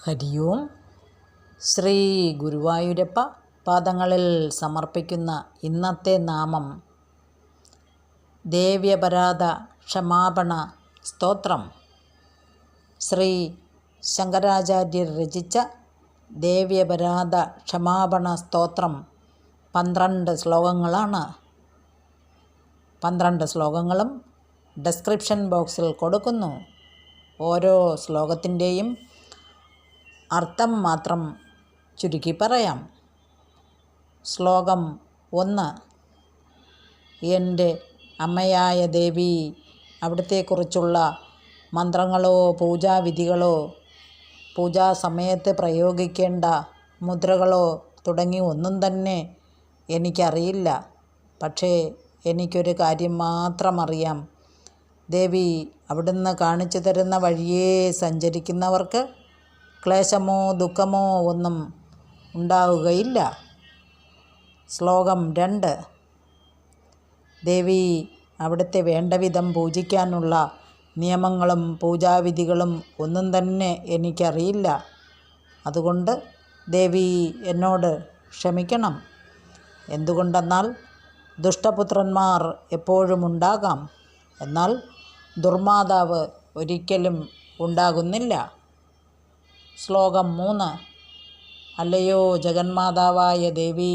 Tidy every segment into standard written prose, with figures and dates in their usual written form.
ഹരി ഓം. ശ്രീ ഗുരുവായൂരപ്പ പാദങ്ങളിൽ സമർപ്പിക്കുന്ന ഇന്നത്തെ നാമം ദേവ്യപരാധ ക്ഷമാപണ സ്തോത്രം. ശ്രീ ശങ്കരാചാര്യർ രചിച്ച ദേവ്യപരാധ ക്ഷമാപണ സ്തോത്രം 12 ശ്ലോകങ്ങളാണ്. 12 ശ്ലോകങ്ങളും ഡിസ്ക്രിപ്ഷൻ ബോക്സിൽ കൊടുക്കുന്നു. ഓരോ ശ്ലോകത്തിൻ്റെയും അർത്ഥം മാത്രം ചുരുക്കി പറയാം. ശ്ലോകം 1. എൻ്റെ അമ്മയായ ദേവി, അവിടുത്തെക്കുറിച്ചുള്ള മന്ത്രങ്ങളോ പൂജാവിധികളോ പൂജാസമയത്ത് പ്രയോഗിക്കേണ്ട മുദ്രകളോ തുടങ്ങി ഒന്നും തന്നെ എനിക്കറിയില്ല. പക്ഷേ എനിക്കൊരു കാര്യം മാത്രം അറിയാം. ദേവി, അവിടുന്ന് കാണിച്ചു തരുന്ന വഴിയേ സഞ്ചരിക്കുന്നവർക്ക് ക്ലേശമോ ദുഃഖമോ ഒന്നും ഉണ്ടാവുകയില്ല. ശ്ലോകം 2. ദേവി, അവിടുത്തെ വേണ്ടവിധം പൂജിക്കാനുള്ള നിയമങ്ങളും പൂജാവിധികളും ഒന്നും തന്നെ എനിക്കറിയില്ല. അതുകൊണ്ട് ദേവി എന്നോട് ക്ഷമിക്കണം. എന്തുകൊണ്ടെന്നാൽ ദുഷ്ടപുത്രന്മാർ എപ്പോഴും ഉണ്ടാകാം, എന്നാൽ ദുർമാതാവ് ഒരിക്കലും ഉണ്ടാകുന്നില്ല. ശ്ലോകം 3. അല്ലയോ ജഗന്മാതാവായ ദേവി,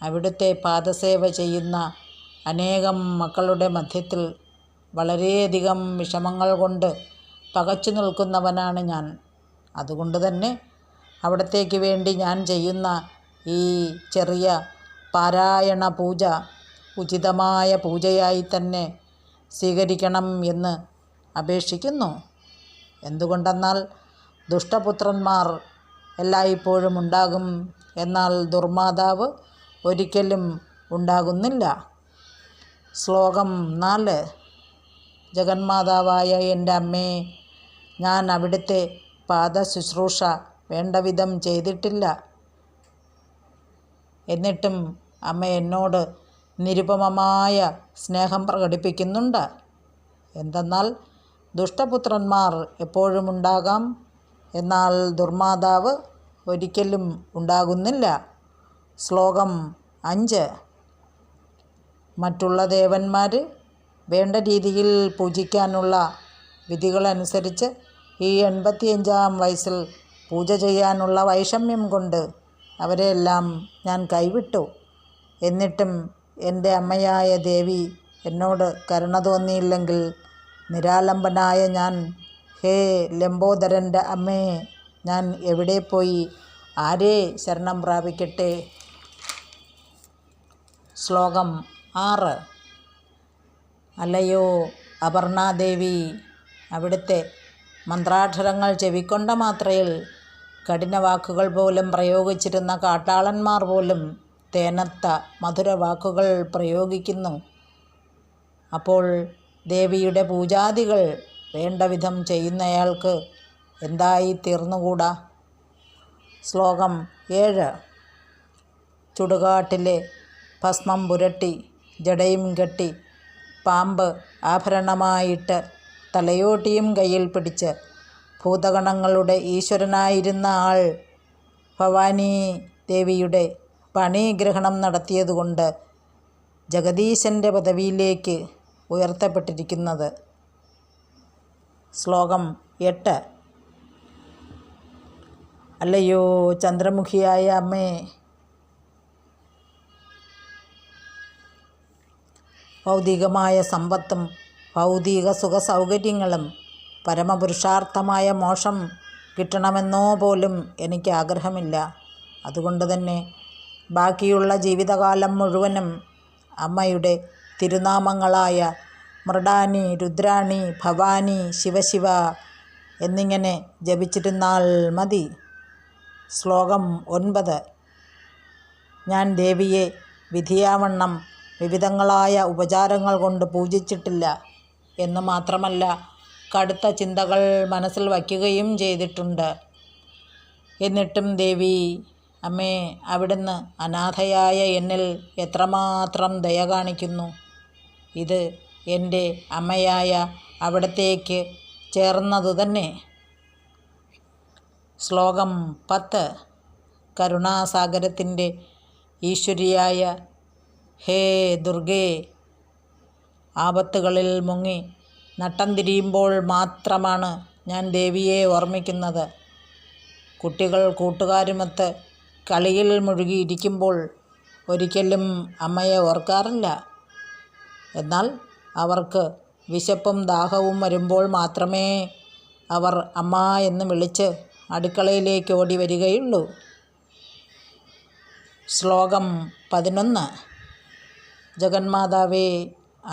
അവിടുത്തെ പാദസേവ ചെയ്യുന്ന അനേകം മക്കളുടെ മധ്യത്തിൽ വളരെയധികം വിഷമങ്ങൾ കൊണ്ട് പകച്ചു നിൽക്കുന്നവനാണ് ഞാൻ. അതുകൊണ്ട് തന്നെ അവിടത്തേക്ക് വേണ്ടി ഞാൻ ചെയ്യുന്ന ഈ ചെറിയ പാരായണ പൂജ ഉചിതമായ പൂജയായി തന്നെ സ്വീകരിക്കണം എന്ന് അപേക്ഷിക്കുന്നു. എന്തുകൊണ്ടെന്നാൽ ദുഷ്ടപുത്രന്മാർ എല്ലായ്പ്പോഴും ഉണ്ടാകും, എന്നാൽ ദുർമാതാവ് ഒരിക്കലും ഉണ്ടാകുന്നില്ല. ശ്ലോകം 4. ജഗന്മാതാവായ എൻ്റെ അമ്മേ, ഞാൻ അവിടുത്തെ പാദശുശ്രൂഷ വേണ്ടവിധം ചെയ്തിട്ടില്ല. എന്നിട്ടും അമ്മ എന്നോട് നിരുപമമായ സ്നേഹം പ്രകടിപ്പിക്കുന്നുണ്ട്. എന്തെന്നാൽ ദുഷ്ടപുത്രന്മാർ എപ്പോഴും ഉണ്ടാകാം, എന്നാൽ ദുർമാതാവ് ഒരിക്കലും ഉണ്ടാകുന്നില്ല. ശ്ലോകം 5. മറ്റുള്ള ദേവന്മാർ വേണ്ട രീതിയിൽ പൂജിക്കാനുള്ള വിധികളനുസരിച്ച് ഈ 85-ാം വയസ്സിൽ പൂജ ചെയ്യാനുള്ള വൈഷമ്യം കൊണ്ട് അവരെയെല്ലാം ഞാൻ കൈവിട്ടു. എന്നിട്ടും എൻ്റെ അമ്മയായ ദേവി എന്നോട് കരുണ തോന്നിയില്ലെങ്കിൽ നിരാലംബനായ ഞാൻ, ഹേ ലംബോദരൻ്റെ അമ്മേ, ഞാൻ എവിടെ പോയി ആരെ ശരണം പ്രാപിക്കട്ടെ? ശ്ലോകം 6. അല്ലയോ അപർണാദേവി, അവിടുത്തെ മന്ത്രാക്ഷരങ്ങൾ ചെവിക്കൊണ്ട മാത്രയിൽ കഠിനവാക്കുകൾ പോലും പ്രയോഗിച്ചിരുന്ന കാട്ടാളന്മാർ പോലും തേനത്ത മധുരവാക്കുകൾ പ്രയോഗിക്കുന്നു. അപ്പോൾ ദേവിയുടെ പൂജാദികൾ വേണ്ടവിധം ചെയ്യുന്നയാൾക്ക് എന്തായി തീർന്നുകൂടാ? ശ്ലോകം 7. ചുടുകാട്ടിലെ ഭസ്മം പുരട്ടി ജടയും കെട്ടി പാമ്പ് ആഭരണമായിട്ട് തലയോട്ടിയും കയ്യിൽ പിടിച്ച് ഭൂതഗണങ്ങളുടെ ഈശ്വരനായിരുന്ന ആൾ ഭവാനി ദേവിയുടെ പണിഗ്രഹണം നടത്തിയതുകൊണ്ട് ജഗദീശൻ്റെ പദവിയിലേക്ക് ഉയർത്തപ്പെട്ടിരിക്കുന്നത്. ശ്ലോകം 8. അല്ലയോ ചന്ദ്രമുഖിയായ അമ്മേ, ഭൗതികമായ സമ്പത്തും ഭൗതിക സുഖ സൗകര്യങ്ങളും പരമപുരുഷാർത്ഥമായ മോക്ഷം കിട്ടണമെന്നോ പോലും എനിക്ക് ആഗ്രഹമില്ല. അതുകൊണ്ട് തന്നെ ബാക്കിയുള്ള ജീവിതകാലം മുഴുവനും അമ്മയുടെ തിരുനാമങ്ങളായ മൃഡാനി, രുദ്രാണി, ഭവാനി, ശിവശിവ എന്നിങ്ങനെ ജപിച്ചിരുന്നാൽ മതി. ശ്ലോകം 9. ഞാൻ ദേവിയെ വിധിയാവണ്ണം വിവിധങ്ങളായ ഉപചാരങ്ങൾ കൊണ്ട് പൂജിച്ചിട്ടില്ല എന്ന് മാത്രമല്ല, കടുത്ത ചിന്തകൾ മനസ്സിൽ വയ്ക്കുകയും ചെയ്തിട്ടുണ്ട്. എന്നിട്ടും ദേവി അമ്മേ, അവിടുന്ന് അനാഥയായ എന്നിൽ എത്രമാത്രം ദയ കാണിക്കുന്നു. ഇത് എൻ്റെ അമ്മയായ അവിടത്തേക്ക് ചേർന്നതു തന്നെ. ശ്ലോകം 10. കരുണാസാഗരത്തിൻ്റെ ഈശ്വരിയായ ഹേ ദുർഗേ, ആപത്തുകളിൽ മുങ്ങി നട്ടം തിരിയുമ്പോൾ മാത്രമാണ് ഞാൻ ദേവിയെ ഓർമ്മിക്കുന്നത്. കുട്ടികൾ കൂട്ടുകാരുമൊത്ത് കളിയിൽ മുഴുകിയിരിക്കുമ്പോൾ ഒരിക്കലും അമ്മയെ ഓർക്കാറില്ല. എന്നാൽ അവർക്ക് വിശപ്പും ദാഹവും വരുമ്പോൾ മാത്രമേ അവർ അമ്മ എന്ന് വിളിച്ച് അടുക്കളയിലേക്ക് ഓടി വരികയുള്ളൂ. ശ്ലോകം 11. ജഗന്മാതാവേ,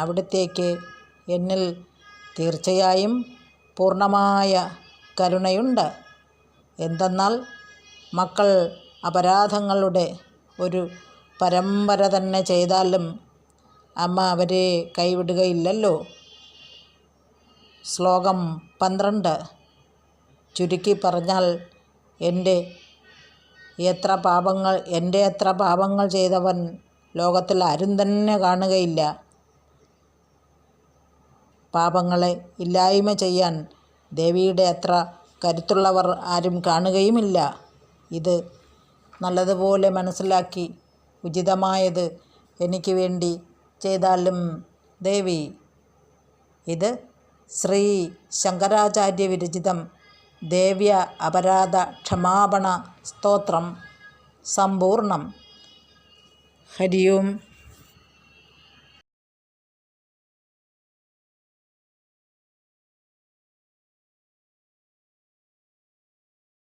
അവിടുത്തേക്ക് എന്നിൽ തീർച്ചയായും പൂർണ്ണമായ കരുണയുണ്ട്. എന്തെന്നാൽ മക്കൾ അപരാധങ്ങളുടെ ഒരു പരമ്പര തന്നെ ചെയ്താലും അമ്മ അവരെ കൈവിടുകയില്ലല്ലോ. ശ്ലോകം 12. ചുരുക്കി പറഞ്ഞാൽ എൻ്റെ എത്ര പാപങ്ങൾ ചെയ്തവൻ ലോകത്തിൽ ആരും തന്നെ കാണുകയില്ല. പാപങ്ങളെ ഇല്ലായ്മ ചെയ്യാൻ ദേവിയുടെ അത്ര കരുത്തുള്ളവർ ആരും കാണുകയുമില്ല. ഇത് നല്ലതുപോലെ മനസ്സിലാക്കി ഉചിതമായത് എനിക്ക് വേണ്ടി ചെയ്താലും ദേവി. ഇത് ശ്രീ ശങ്കരാചാര്യ വിരചിതം ദേവ്യ അപരാധ ക്ഷമാപണ സ്തോത്രം സമ്പൂർണം. ഹരി ഓം.